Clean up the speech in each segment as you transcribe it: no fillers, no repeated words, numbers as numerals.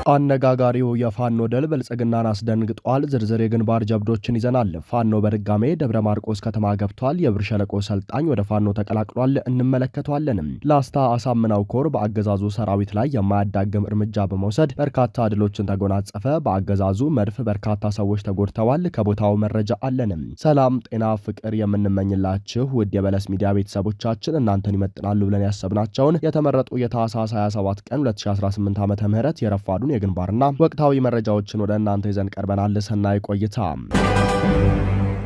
አነጋጋሪው የፋኖ ድል ብልጽግናን አስደንግጧል። ዝርዝር የግንባር ጀብዶችን ይዘናል። ፋኖ በድጋሜ ደብረ ማርቆስ ከተማ ገብቷል። የብር ሸለቆ ሰልጣኝ ወደ ፋኖ ተቀላቅሏል። እንመለከተዋለን። ላስታ አሳምናው ኮር በአገዛዙ ሰራዊት ላይ የማያዳግም እርምጃ በመውሰድ በርካታ ድሎችን ተጎናጸፈ። በአገዛዙ መድፍ በርካታ ሰዎች ተጎድተዋል። ከቦታው መረጃ አለን። ሰላም፣ ጤና፣ ፍቅር የምንመኝላችሁ ውድ የበለስ ሚዲያ ቤተሰቦቻችን እናንተን ይመጥናሉ ብለን ያሰብናቸውን የተመረጡ የታህሳስ 27 ቀን 2018 ዓ.ም የረፋዱን የግንባርና ወቅታዊ መረጃዎችን ወደ እናንተ ይዘን ቀርበናል። ሰናይ ቆይታ።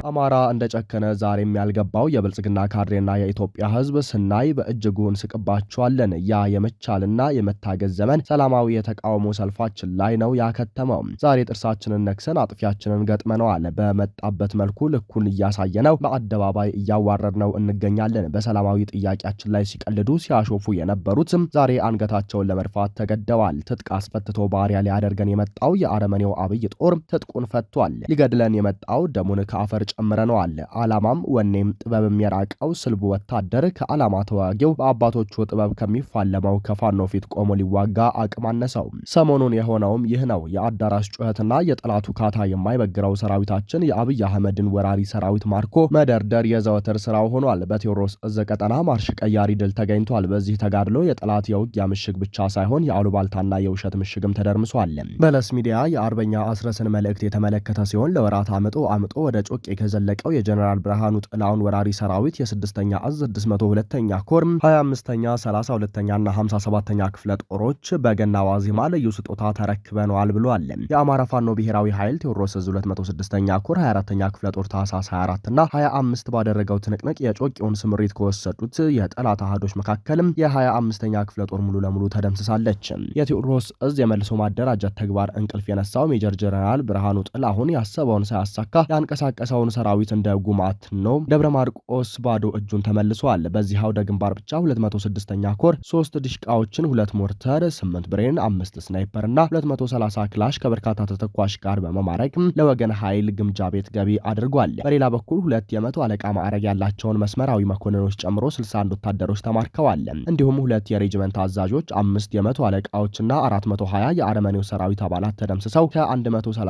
አማራ እንደጨከነ ዛሬም ያልገባው የብልጽግና ካድሬና የኢትዮጵያ ሕዝብ ስናይ በእጅጉ እንስቅባቸዋለን። ያ የመቻልና የመታገዝ ዘመን ሰላማዊ የተቃውሞ ሰልፋችን ላይ ነው ያከተመው። ዛሬ ጥርሳችንን ነክሰን አጥፊያችንን ገጥመነዋል። በመጣበት መልኩ ልኩን እያሳየነው በአደባባይ እያዋረድነው እንገኛለን። በሰላማዊ ጥያቄያችን ላይ ሲቀልዱ ሲያሾፉ የነበሩት ዛሬ አንገታቸውን ለመድፋት ተገደዋል። ትጥቅ አስፈትቶ ባሪያ ሊያደርገን የመጣው የአረመኔው አብይ ጦር ትጥቁን ፈቷል። ሊገድለን የመጣው ደሙን ከአፈር ጨምረነዋል። ዓላማም ወኔም ጥበብም የራቀው ስልቡ ወታደር ከዓላማ ተዋጊው በአባቶቹ ጥበብ ከሚፋለመው ከፋኖ ፊት ቆሞ ሊዋጋ አቅም አነሰው። ሰሞኑን የሆነውም ይህ ነው። የአዳራሽ ጩኸትና የጠላቱ ካታ የማይበግረው ሰራዊታችን የአብይ አህመድን ወራሪ ሰራዊት ማርኮ መደርደር የዘወትር ስራው ሆኗል። በቴዎድሮስ እዝ ቀጠና ማርሽ ቀያሪ ድል ተገኝቷል። በዚህ ተጋድሎ የጠላት የውጊያ ምሽግ ብቻ ሳይሆን የአሉባልታና የውሸት ምሽግም ተደርምሷል። በለስ ሚዲያ የአርበኛ አስረስን መልእክት የተመለከተ ሲሆን ለወራት አምጦ ወደ ጮቄ ከዘለቀው የጀነራል ብርሃኑ ጥላውን ወራሪ ሰራዊት የ6ኛ እዝ 602ኛ ኮር 25ኛ 32ኛና 57ኛ ክፍለ ጦሮች በገና ዋዜማ ልዩ ስጦታ ተረክበነዋል ብሏል። የአማራ ፋኖ ብሔራዊ ኃይል ቴዎድሮስ እዝ 206ኛ ኮር 24ኛ ክፍለ ጦር ታህሳስ 24ና 25 ባደረገው ትንቅንቅ የጮቄውን ስምሪት ከወሰዱት የጠላት አሃዶች መካከል የ25ኛ ክፍለ ጦር ሙሉ ለሙሉ ተደምስሳለች። የቴዎድሮስ እዝ የመልሶ ማደራጀት ተግባር እንቅልፍ የነሳው ሜጀር ጀነራል ብርሃኑ ጥላሁን ያሰበውን ሳያሳካ ያንቀሳቀሰውን ሰራዊት እንደ ጉማት ነው ደብረ ማርቆስ ባዶ እጁን ተመልሷል። በዚህ አውደ ግንባር ብቻ 206ኛ ኮር 3 ዲሽቃዎችን፣ 2 ሞርተር፣ 8 ብሬን፣ 5 ስናይፐር እና 230 ክላሽ ከበርካታ ተተኳሽ ጋር በመማረክ ለወገን ኃይል ግምጃ ቤት ገቢ አድርጓል። በሌላ በኩል 2 የመቶ አለቃ ማዕረግ ያላቸውን መስመራዊ መኮንኖች ጨምሮ 61 ወታደሮች ተማርከዋል። እንዲሁም 2 የሬጅመንት አዛዦች፣ 5 የመቶ አለቃዎችና 420 የአረመኔው ሰራዊት አባላት ተደምስሰው ከ137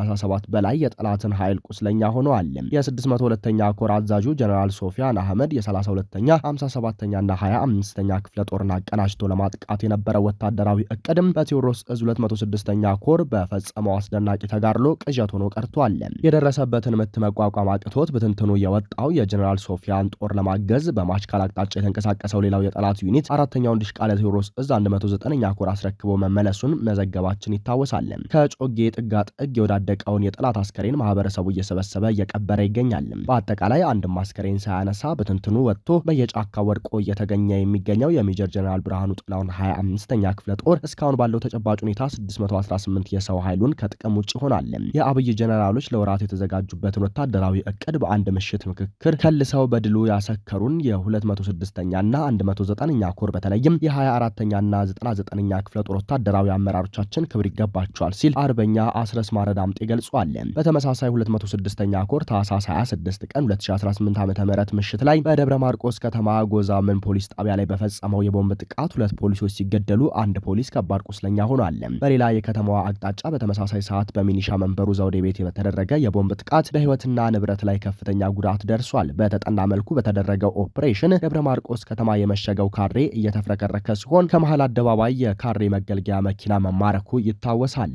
በላይ የጠላትን ኃይል ቁስለኛ ሆነዋል። የ602ኛ ኮር አዛዡ ጀነራል ሶፊያን አህመድ የ32ኛ 57ኛና 25ኛ ክፍለ ጦርን አቀናጅቶ ለማጥቃት የነበረው ወታደራዊ እቅድም በቴዎድሮስ እዝ 206ኛ ኮር በፈጸመው አስደናቂ ተጋድሎ ቅዠት ሆኖ ቀርቷል። የደረሰበትን ምት መቋቋም አቅቶት ብትንትኑ የወጣው የጀነራል ሶፊያን ጦር ለማገዝ በማሽካል አቅጣጫ የተንቀሳቀሰው ሌላው የጠላት ዩኒት አራተኛውን ዲሽቃ ለቴዎድሮስ እዝ 109ኛ ኮር አስረክቦ መመለሱን መዘገባችን ይታወሳል። ከጮጌ ጥጋ ጥግ የወዳደቀውን የጠላት አስከሬን ማህበረሰቡ እየሰበሰበ እየቀበረ ይገኛል። በአጠቃላይ አንድም አስከሬን ሳያነሳ በትንትኑ ወጥቶ በየጫካ ወድቆ እየተገኘ የሚገኘው የሜጀር ጀነራል ብርሃኑ ጥላውን 25ኛ ክፍለ ጦር እስካሁን ባለው ተጨባጭ ሁኔታ 618 የሰው ኃይሉን ከጥቅም ውጭ ሆኗል። የአብይ ጀነራሎች ለወራት የተዘጋጁበትን ወታደራዊ እቅድ በአንድ ምሽት ምክክር ከልሰው በድሉ ያሰከሩን የ206ኛና 109ኛ ኮር በተለይም የ24ኛና 99ኛ ክፍለ ጦር ወታደራዊ አመራሮቻችን ክብር ይገባቸዋል ሲል አርበኛ አስረስ ማረዳምጤ ገልጿል። በተመሳሳይ 206ኛ ኮር ታህሳስ 26 ቀን 2018 ዓ.ም ምሽት ላይ በደብረ ማርቆስ ከተማ ጎዛምን ፖሊስ ጣቢያ ላይ በፈጸመው የቦምብ ጥቃት 2 ፖሊሶች ሲገደሉ 1 ፖሊስ ከባድ ቁስለኛ ሆኗል። በሌላ የከተማዋ አቅጣጫ በተመሳሳይ ሰዓት በሚኒሻ መንበሩ ዘውዴ ቤት በተደረገ የቦምብ ጥቃት በህይወትና ንብረት ላይ ከፍተኛ ጉዳት ደርሷል። በተጠና መልኩ በተደረገው ኦፕሬሽን ደብረ ማርቆስ ከተማ የመሸገው ካሬ እየተፍረከረከ ሲሆን ከመሃል አደባባይ የካሬ መገልገያ መኪና መማረኩ ይታወሳል።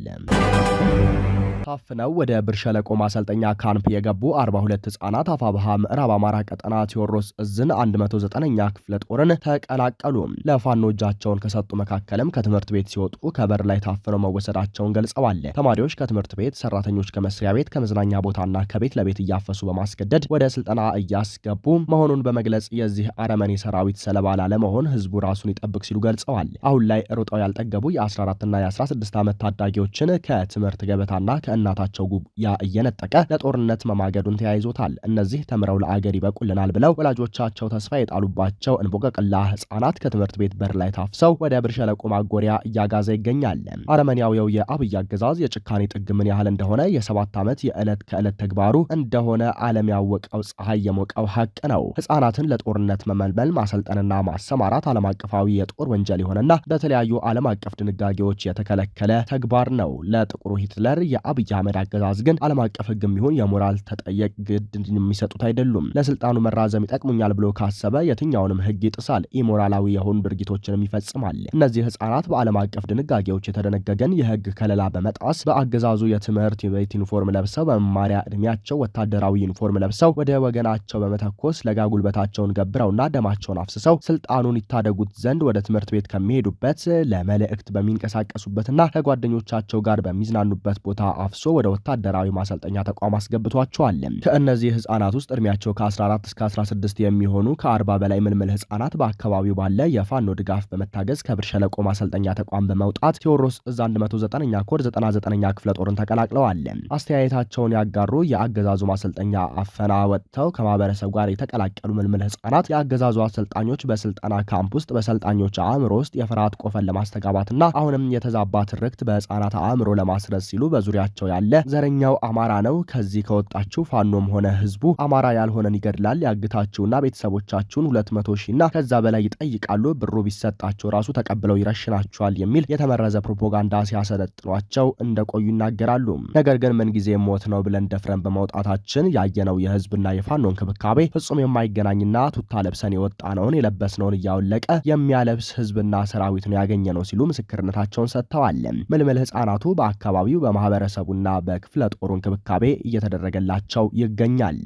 ታፍነው ወደ ብር ሸለቆ ማሰልጠኛ ካምፕ የገቡ 42 ህጻናት አፋብሃ ምዕራብ አማራ ቀጠና ቴዎድሮስ እዝን 109ኛ ክፍለ ጦርን ተቀላቀሉ። ለፋኖ እጃቸውን ከሰጡ መካከልም ከትምህርት ቤት ሲወጡ ከበር ላይ ታፍነው መወሰዳቸውን ገልጸዋል። ተማሪዎች ከትምህርት ቤት፣ ሰራተኞች ከመስሪያ ቤት፣ ከመዝናኛ ቦታና ከቤት ለቤት እያፈሱ በማስገደድ ወደ ስልጠና እያስገቡ መሆኑን በመግለጽ የዚህ አረመኔ ሰራዊት ሰለባ ላለመሆን ህዝቡ ራሱን ይጠብቅ ሲሉ ገልጸዋል። አሁን ላይ ሩጠው ያልጠገቡ የ14ና የ16 ዓመት ታዳጊዎችን ከትምህርት ገበታና ከእናታቸው ጉያ እየነጠቀ ለጦርነት መማገዱን ተያይዞታል። እነዚህ ተምረው ለአገር ይበቁልናል ብለው ወላጆቻቸው ተስፋ የጣሉባቸው እንቦቀቅላ ህጻናት ከትምህርት ቤት በር ላይ ታፍሰው ወደ ብር ሸለቆ ማጎሪያ እያጋዘ ይገኛል። አረመኔያዊው የአብይ አገዛዝ የጭካኔ ጥግ ምን ያህል እንደሆነ የ7 ዓመት የዕለት ከዕለት ተግባሩ እንደሆነ ዓለም ያወቀው ፀሐይ የሞቀው ሀቅ ነው። ህጻናትን ለጦርነት መመልመል፣ ማሰልጠንና ማሰማራት ዓለም አቀፋዊ የጦር ወንጀል የሆነና በተለያዩ ዓለም አቀፍ ድንጋጌዎች የተከለከለ ተግባር ነው። ለጥቁሩ ሂትለር የአብይ አህመድ አገዛዝ ግን ዓለም አቀፍ ህግም ይሁን የሞራል ተጠየቅ ግድ የሚሰጡት አይደሉም። ለስልጣኑ መራዘም ይጠቅሙኛል ብሎ ካሰበ የትኛውንም ህግ ይጥሳል፣ ኢሞራላዊ የሆኑ ድርጊቶችንም ይፈጽማል። እነዚህ ህጻናት በዓለም አቀፍ ድንጋጌዎች የተደነገገን የህግ ከለላ በመጣስ በአገዛዙ የትምህርት ቤት ዩኒፎርም ለብሰው በመማሪያ እድሜያቸው ወታደራዊ ዩኒፎርም ለብሰው ወደ ወገናቸው በመተኮስ ለጋ ጉልበታቸውን ገብረውና ደማቸውን አፍስሰው ስልጣኑን ይታደጉት ዘንድ ወደ ትምህርት ቤት ከሚሄዱበት ለመልእክት በሚንቀሳቀሱበትና ከጓደኞቻቸው ጋር በሚዝናኑበት ቦታ አፍሶ ወደ ወታደራዊ ማሰልጠኛ ተቋም አስገብቷቸዋል። ከእነዚህ ህጻናት ውስጥ እድሜያቸው ከ14 እስከ 16 የሚሆኑ ከ40 በላይ ምልምል ህጻናት በአካባቢው ባለ የፋኖ ድጋፍ በመታገዝ ከብር ሸለቆ ማሰልጠኛ ተቋም በመውጣት ቴዎድሮስ እዝ 109ኛ ኮር 99ኛ ክፍለ ጦርን ተቀላቅለዋል። አስተያየታቸውን ያጋሩ የአገዛዙ ማሰልጠኛ አፈና ወጥተው ከማህበረሰብ ጋር የተቀላቀሉ ምልምል ህጻናት የአገዛዙ አሰልጣኞች በስልጠና ካምፕ ውስጥ በሰልጣኞች አእምሮ ውስጥ የፍርሃት ቆፈን ለማስተጋባትና አሁንም የተዛባ ትርክት በህጻናት አእምሮ ለማስረጽ ሲሉ በዙሪያቸው ያለ ዘረኛው አማራ ነው፣ ከዚህ ከወጣችሁ ፋኖም ሆነ ህዝቡ አማራ ያልሆነን ይገድላል፣ ያግታችሁና ቤተሰቦቻችሁን 200 ሺህና ከዛ በላይ ይጠይቃሉ፣ ብሩ ቢሰጣቸው ራሱ ተቀብለው ይረሽናቸዋል የሚል የተመረዘ ፕሮፓጋንዳ ሲያሰለጥኗቸው እንደቆዩ ይናገራሉ። ነገር ግን ምን ጊዜ ሞት ነው ብለን ደፍረን በመውጣታችን ያየነው የህዝብና የፋኖ እንክብካቤ ፍጹም የማይገናኝና ቱታ ለብሰን የወጣነውን የለበስነውን እያወለቀ የሚያለብስ ህዝብና ሰራዊት ነው ያገኘነው ሲሉ ምስክርነታቸውን ሰጥተዋል። ምልምል ህጻናቱ በአካባቢው በማህበረሰቡና በክፍለ ጦሩ እንክብካቤ እየተደረገላቸው ይገኛል።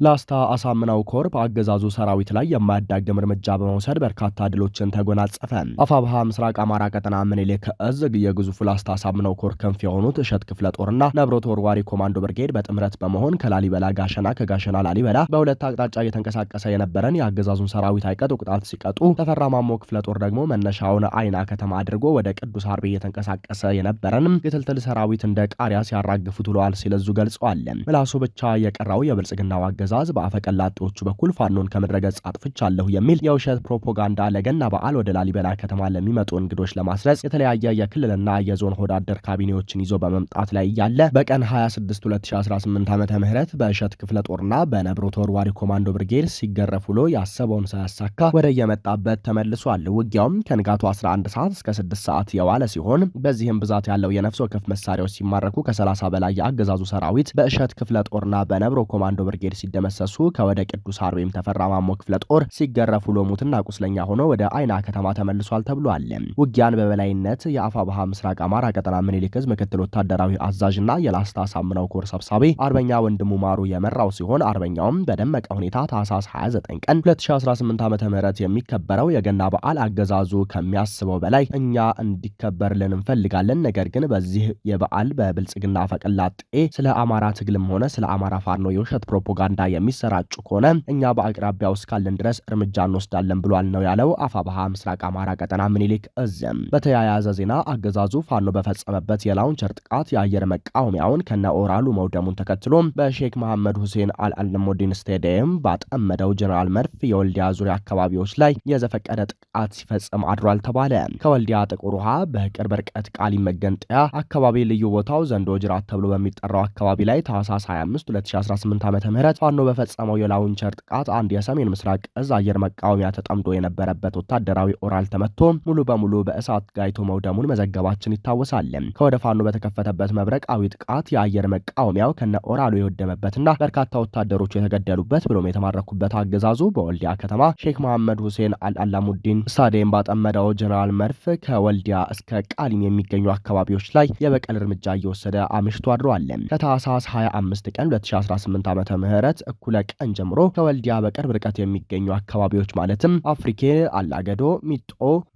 ላስታ አሳምነው ኮር በአገዛዙ ሰራዊት ላይ የማያዳግም እርምጃ በመውሰድ በርካታ ድሎችን ተጎናጸፈ። አፋብሃ ምስራቅ አማራ ቀጠና ምኒልክ እዝ የግዙፉ ላስታ አሳምነው ኮር ክንፍ የሆኑት እሸት ክፍለ ጦርና ነብሮ ተወርዋሪ ኮማንዶ ብርጌድ በጥምረት በመሆን ከላሊበላ ጋሸና፣ ከጋሸና ላሊበላ በሁለት አቅጣጫ እየተንቀሳቀሰ የነበረን የአገዛዙን ሰራዊት አይቀጡ ቅጣት ሲቀጡ፣ ተፈራ ማሞ ክፍለ ጦር ደግሞ መነሻውን አይና ከተማ አድርጎ ወደ ቅዱስ አርቤ እየተንቀሳቀሰ የነበረን ግትልትል ሰራዊት እንደ ቃሪያ ሲያራግፉት ውለዋል ሲል እዙ ገልጸዋል። ምላሱ ብቻ የቀረው የብልጽግናው አገዛዝ በአፈቀላጤዎቹ በኩል ፋኖን ከምድረገጽ አጥፍቻለሁ የሚል የውሸት ፕሮፓጋንዳ ለገና በዓል ወደ ላሊበላ ከተማ ለሚመጡ እንግዶች ለማስረጽ የተለያየ የክልልና የዞን ሆዳደር ካቢኔዎችን ይዞ በመምጣት ላይ ያለ በቀን 26 2018 ዓመተ ምህረት በእሸት ክፍለ ጦርና በነብሮ ተወርዋሪ ኮማንዶ ብርጌድ ሲገረፍ ውሎ ያሰበውን ሳያሳካ ወደ የመጣበት ተመልሷል። ውጊያውም ከንጋቱ 11 ሰዓት እስከ 6 ሰዓት የዋለ ሲሆን በዚህም ብዛት ያለው የነፍስ ወከፍ መሳሪያዎች ሲማረኩ ከ30 በላይ የአገዛዙ ሰራዊት በእሸት ክፍለ ጦርና በነብሮ ኮማንዶ ብርጌድ ሲደመሰሱ ከወደ ቅዱስ አርቤም ተፈራ ማሞ ክፍለ ጦር ሲገረፉ ሎሙትና ቁስለኛ ሆኖ ወደ አይና ከተማ ተመልሷል ተብሏል። ውጊያን በበላይነት የአፋብሃ ምስራቅ አማራ ቀጠና ምኒልክ እዝ ምክትል ወታደራዊ አዛዥና የላስታ አሳምነው ኮር ሰብሳቢ አርበኛ ወንድሙ ማሩ የመራው ሲሆን አርበኛውም በደመቀ ሁኔታ ታህሳስ 29 ቀን 2018 ዓ.ም የሚከበረው የገና በዓል አገዛዙ ከሚያስበው በላይ እኛ እንዲከበርልን እንፈልጋለን። ነገር ግን በዚህ የበዓል በብልጽግና ፈቀላጤ ስለ አማራ ትግልም ሆነ ስለ አማራ ፋኖ የውሸት ፕሮፓጋንዳ የሚሰራጩ ከሆነ እኛ በአቅራቢያው እስካለን ድረስ እርምጃ እንወስዳለን ብሏል ነው ያለው አፋብሃ ምስራቅ አማራ ቀጠና ምኒልክ እዝ። በተያያዘ ዜና አገዛዙ ፋኖ በፈጸመበት የላውንቸር ጥቃት የአየር መቃወሚያውን ከነ ኦራሉ መውደሙን ተከትሎ በሼክ መሐመድ ሁሴን አልአልሙዲን ስቴዲየም ባጠመደው ጀነራል መርፍ የወልዲያ ዙሪያ አካባቢዎች ላይ የዘፈቀደ ጥቃት ሲፈጽም አድሯል ተባለ። ከወልዲያ ጥቁር ውሃ በቅርብ ርቀት ቃሊ መገንጠያ አካባቢ ልዩ ቦታው ዘንዶ ጅራት ተብሎ በሚጠራው አካባቢ ላይ ታህሳስ 25 2018 ዓ.ም ፋኖ በፈጸመው የላውንቸር ጥቃት አንድ የሰሜን ምስራቅ እዝ አየር መቃወሚያ ተጠምዶ የነበረበት ወታደራዊ ኦራል ተመቶ ሙሉ በሙሉ በእሳት ጋይቶ መውደሙን መዘገባችን ይታወሳል። ከወደ ፋኖ በተከፈተበት መብረቃዊ ጥቃት የአየር መቃወሚያው ከነ ኦራሉ የወደመበትና በርካታ ወታደሮቹ የተገደሉበት ብሎም የተማረኩበት አገዛዙ በወልዲያ ከተማ ሼክ መሐመድ ሁሴን አልአላሙዲን ስታዲየም ባጠመደው ጀነራል መርፍ ከወልዲያ እስከ ቃሊም የሚገኙ አካባቢዎች ላይ የበቀል እርምጃ እየወሰደ አምሽቶ አድሯል። ከታህሳስ 25 ቀን 2018 ዓ.ም እኩለ ቀን ጀምሮ ከወልዲያ በቅርብ ርቀት የሚገኙ አካባቢዎች ማለትም አፍሪኬ፣ አላገዶ፣ ሚጦ፣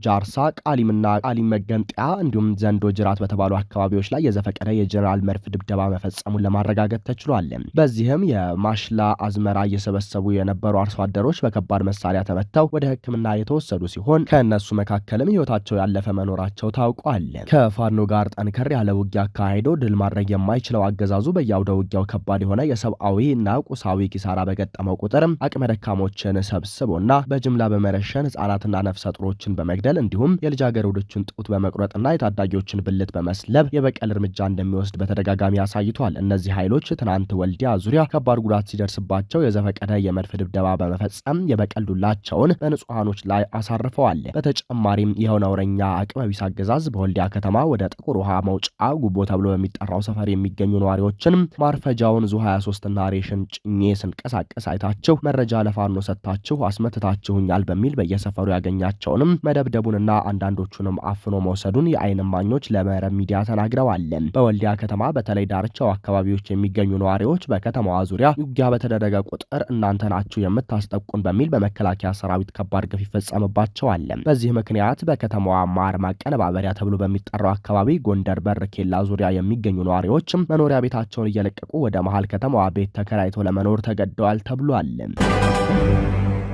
ጃርሳ፣ ቃሊምና ቃሊም መገንጠያ እንዲሁም ዘንዶ ጅራት በተባሉ አካባቢዎች ላይ የዘፈቀደ የጀነራል መድፍ ድብደባ መፈጸሙን ለማረጋገጥ ተችሏል። በዚህም የማሽላ አዝመራ እየሰበሰቡ የነበሩ አርሶ አደሮች በከባድ መሳሪያ ተመተው ወደ ሕክምና የተወሰዱ ሲሆን ከእነሱ መካከልም ህይወታቸው ያለፈ መኖራቸው ታውቋል። ከፋኖ ጋር ጠንከር ያለ ውጊያ አካሄዶ ድል ማድረግ የማይችለው አገዛዙ በየአውደ ውጊያው ከባድ የሆነ የሰብአዊ እና ቁሳዊ ኪሳራ በገጠመው ቁጥር አቅመ ደካሞችን ሰብስቦና በጅምላ በመረሸን ህጻናትና ነፍሰ ጡሮችን በመግደል እንዲሁም የልጃገረዶችን ጡት በመቁረጥና የታዳጊዎችን ብልት በመስለብ የበቀል እርምጃ እንደሚወስድ በተደጋጋሚ አሳይቷል። እነዚህ ኃይሎች ትናንት ወልዲያ ዙሪያ ከባድ ጉዳት ሲደርስባቸው የዘፈቀደ የመድፍ ድብደባ በመፈጸም የበቀል ዱላቸውን በንጹሃኖች ላይ አሳርፈዋል። በተጨማሪም ይኸው ነውረኛ አቅመ ቢስ አገዛዝ በወልዲያ ከተማ ወደ ጥቁር ውሃ መውጫ ጉቦ ተብሎ በሚጠራው ሰፈር የሚገኙ ነዋሪዎችን ማርፈጃውን ዙ 23 እና ሬሽን ጭኜ ስንቀሳቀስ አይታችሁ መረጃ ለፋኖ ሰጥታችሁ አስመትታችሁኛል በሚል በየሰፈሩ ያገኛቸውንም መደብደቡንና አንዳንዶቹንም አፍኖ መውሰዱን የዓይን እማኞች ለመረብ ሚዲያ ተናግረዋል። በወልዲያ ከተማ በተለይ ዳርቻው አካባቢዎች የሚገኙ ነዋሪዎች በከተማዋ ዙሪያ ውጊያ በተደረገ ቁጥር እናንተ ናችሁ የምታስጠቁን በሚል በመከላከያ ሰራዊት ከባድ ግፍ ይፈጸምባቸዋል። በዚህ ምክንያት በከተማዋ ማር ማቀነባበሪያ ተብሎ በሚጠራው አካባቢ ጎንደር በር ኬላ ዙሪያ የሚገኙ ነዋሪዎች መኖሪያ ቤታቸውን እየለቀቁ ወደ መሃል ከተማዋ ቤት ተከራይተው ለመኖር ተገደዋል ተብሏል።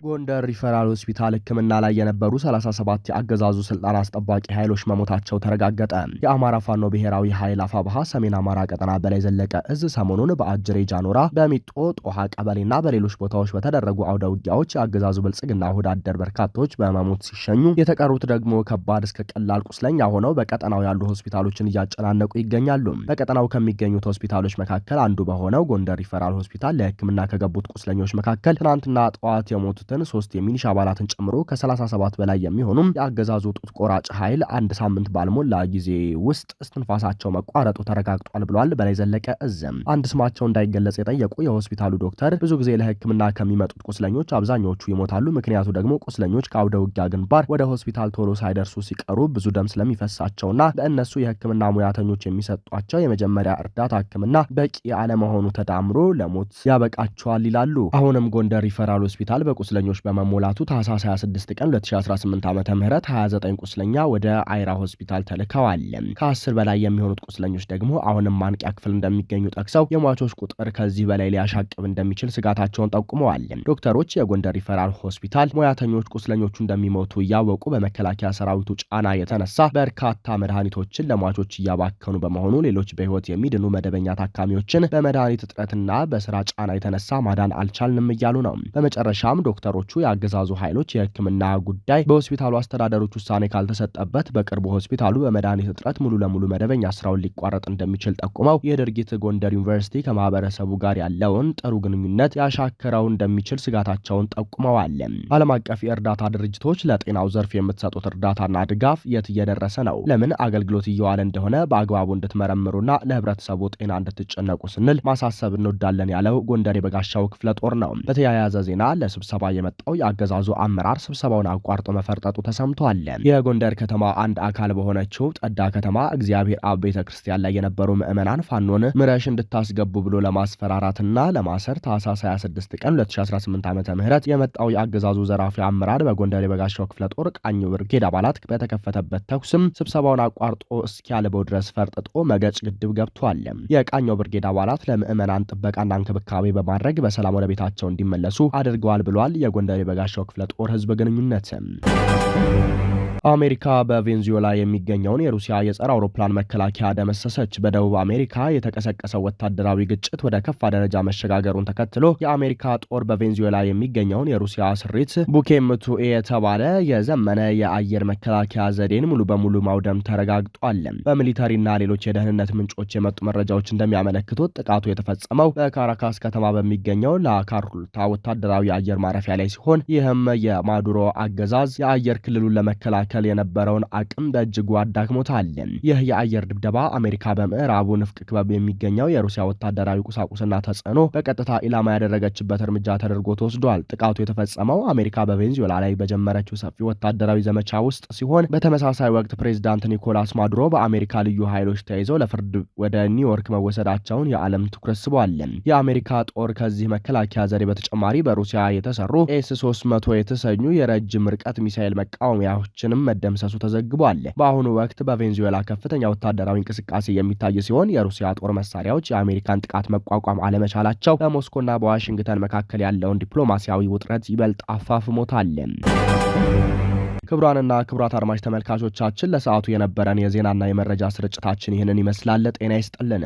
ጎንደር ሪፈራል ሆስፒታል ሕክምና ላይ የነበሩ 37 የአገዛዙ ስልጣን አስጠባቂ ኃይሎች መሞታቸው ተረጋገጠ። የአማራ ፋኖ ብሔራዊ ኃይል አፋብሃ ሰሜን አማራ ቀጠና በላይ ዘለቀ እዝ ሰሞኑን በአጅሬ ጃኖራ፣ በሚጦ ጦሃ ቀበሌና በሌሎች ቦታዎች በተደረጉ አውደ ውጊያዎች የአገዛዙ ብልጽግና ወዳደር በርካቶች በመሞት ሲሸኙ፣ የተቀሩት ደግሞ ከባድ እስከ ቀላል ቁስለኛ ሆነው በቀጠናው ያሉ ሆስፒታሎችን እያጨናነቁ ይገኛሉ። በቀጠናው ከሚገኙት ሆስፒታሎች መካከል አንዱ በሆነው ጎንደር ሪፈራል ሆስፒታል ለሕክምና ከገቡት ቁስለኞች መካከል ትናንትና ጠዋት የሞቱት 3 የሚኒሻ አባላትን ጨምሮ ከ37 በላይ የሚሆኑ የአገዛዙ ጡት ቆራጭ ኃይል አንድ ሳምንት ባልሞላ ጊዜ ውስጥ እስትንፋሳቸው መቋረጡ ተረጋግጧል ብሏል። በላይ ዘለቀ እዝም አንድ ስማቸው እንዳይገለጽ የጠየቁ የሆስፒታሉ ዶክተር ብዙ ጊዜ ለሕክምና ከሚመጡት ቁስለኞች አብዛኞቹ ይሞታሉ። ምክንያቱ ደግሞ ቁስለኞች ከአውደ ውጊያ ግንባር ወደ ሆስፒታል ቶሎ ሳይደርሱ ሲቀሩ ብዙ ደም ስለሚፈሳቸውና ለእነሱ የሕክምና ሙያተኞች የሚሰጧቸው የመጀመሪያ እርዳታ ሕክምና በቂ አለመሆኑ ተዳምሮ ለሞት ያበቃቸዋል ይላሉ። አሁንም ጎንደር ሪፈራል ሆስፒታል በቁስለኞች በመሞላቱ ታህሳስ 26 ቀን 2018 ዓመተ ምህረት 29 ቁስለኛ ወደ አይራ ሆስፒታል ተልከዋል። ከ10 በላይ የሚሆኑት ቁስለኞች ደግሞ አሁንም ማንቂያ ክፍል እንደሚገኙ ጠቅሰው የሟቾች ቁጥር ከዚህ በላይ ሊያሻቅብ እንደሚችል ስጋታቸውን ጠቁመዋል። ዶክተሮች የጎንደር ሪፈራል ሆስፒታል ሙያተኞች ቁስለኞቹ እንደሚሞቱ እያወቁ በመከላከያ ሰራዊቱ ጫና የተነሳ በርካታ መድኃኒቶችን ለሟቾች እያባከኑ በመሆኑ ሌሎች በህይወት የሚድኑ መደበኛ ታካሚዎችን በመድኃኒት እጥረትና በስራ ጫና የተነሳ ማዳን አልቻልንም እያሉ ነው። በመጨረሻም ዶክተሮቹ የአገዛዙ ኃይሎች የሕክምና ጉዳይ በሆስፒታሉ አስተዳደሮች ውሳኔ ካልተሰጠበት በቅርቡ ሆስፒታሉ በመድኃኒት እጥረት ሙሉ ለሙሉ መደበኛ ስራውን ሊቋረጥ እንደሚችል ጠቁመው ይህ ድርጊት ጎንደር ዩኒቨርሲቲ ከማህበረሰቡ ጋር ያለውን ጥሩ ግንኙነት ያሻከረው እንደሚችል ስጋታቸውን ጠቁመዋል። ዓለም አቀፍ የእርዳታ ድርጅቶች ለጤናው ዘርፍ የምትሰጡት እርዳታና ድጋፍ የት እየደረሰ ነው? ለምን አገልግሎት እየዋለ እንደሆነ በአግባቡ እንድትመረምሩና ለህብረተሰቡ ጤና እንድትጨነቁ ስንል ማሳሰብ እንወዳለን ያለው ጎንደር የበጋሻው ክፍለ ጦር ነው። በተያያዘ ዜና ለስብሰባ የመጣው የአገዛዙ አመራር ስብሰባውን አቋርጦ መፈርጠጡ ተሰምቷል። የጎንደር ከተማ አንድ አካል በሆነችው ጠዳ ከተማ እግዚአብሔር አብ ቤተክርስቲያን ላይ የነበሩ ምዕመናን ፋኖን ምረሽ እንድታስገቡ ብሎ ለማስፈራራትና ለማሰር ታህሳስ 26 ቀን 2018 ዓመተ ምህረት የመጣው የአገዛዙ ዘራፊ አመራር በጎንደር የበጋሻው ክፍለ ጦር ቃኝ ብርጌድ አባላት በተከፈተበት ተኩስም ስብሰባውን አቋርጦ እስኪያልበው ድረስ ፈርጥጦ መገጭ ግድብ ገብቷል። የቃኘው ብርጌድ አባላት ለምዕመናን ጥበቃና እንክብካቤ በማድረግ በሰላም ወደ ቤታቸው እንዲመለሱ አድርገዋል ብሏል። የጎንደር የበጋሻው ክፍለ ጦር ህዝብ ግንኙነት አሜሪካ በቬንዙዌላ የሚገኘውን የሩሲያ የጸረ አውሮፕላን መከላከያ ደመሰሰች። በደቡብ አሜሪካ የተቀሰቀሰው ወታደራዊ ግጭት ወደ ከፋ ደረጃ መሸጋገሩን ተከትሎ የአሜሪካ ጦር በቬንዙዌላ የሚገኘውን የሩሲያ ስሪት ቡኬምቱኤ የተባለ የዘመነ የአየር መከላከያ ዘዴን ሙሉ በሙሉ ማውደም ተረጋግጧል። በሚሊተሪና ሌሎች የደህንነት ምንጮች የመጡ መረጃዎች እንደሚያመለክቱት ጥቃቱ የተፈጸመው በካራካስ ከተማ በሚገኘው ላካሩልታ ወታደራዊ አየር ማረፊያ ላይ ሲሆን ይህም የማዱሮ አገዛዝ የአየር ክልሉን ለመከላከል ለመከላከል የነበረውን አቅም በእጅጉ አዳክሞታል። ይህ የአየር ድብደባ አሜሪካ በምዕራቡ ንፍቅ ክበብ የሚገኘው የሩሲያ ወታደራዊ ቁሳቁስና ተጽዕኖ በቀጥታ ኢላማ ያደረገችበት እርምጃ ተደርጎ ተወስዷል። ጥቃቱ የተፈጸመው አሜሪካ በቬንዙዌላ ላይ በጀመረችው ሰፊ ወታደራዊ ዘመቻ ውስጥ ሲሆን በተመሳሳይ ወቅት ፕሬዚዳንት ኒኮላስ ማዱሮ በአሜሪካ ልዩ ኃይሎች ተይዘው ለፍርድ ወደ ኒውዮርክ መወሰዳቸውን የዓለም ትኩረት ስቧል። የአሜሪካ ጦር ከዚህ መከላከያ ዘዴ በተጨማሪ በሩሲያ የተሰሩ ኤስ-300 የተሰኙ የረጅም ርቀት ሚሳኤል መቃወሚያዎችንም መደምሰሱ ተዘግቧል። በአሁኑ ወቅት በቬንዙዌላ ከፍተኛ ወታደራዊ እንቅስቃሴ የሚታይ ሲሆን የሩሲያ ጦር መሳሪያዎች የአሜሪካን ጥቃት መቋቋም አለመቻላቸው በሞስኮና በዋሽንግተን መካከል ያለውን ዲፕሎማሲያዊ ውጥረት ይበልጥ አፋፍሞታል። ክቡራንና ክቡራት አድማጭ ተመልካቾቻችን ለሰዓቱ የነበረን የዜናና የመረጃ ስርጭታችን ይህንን ይመስላል። ጤና ይስጥልን።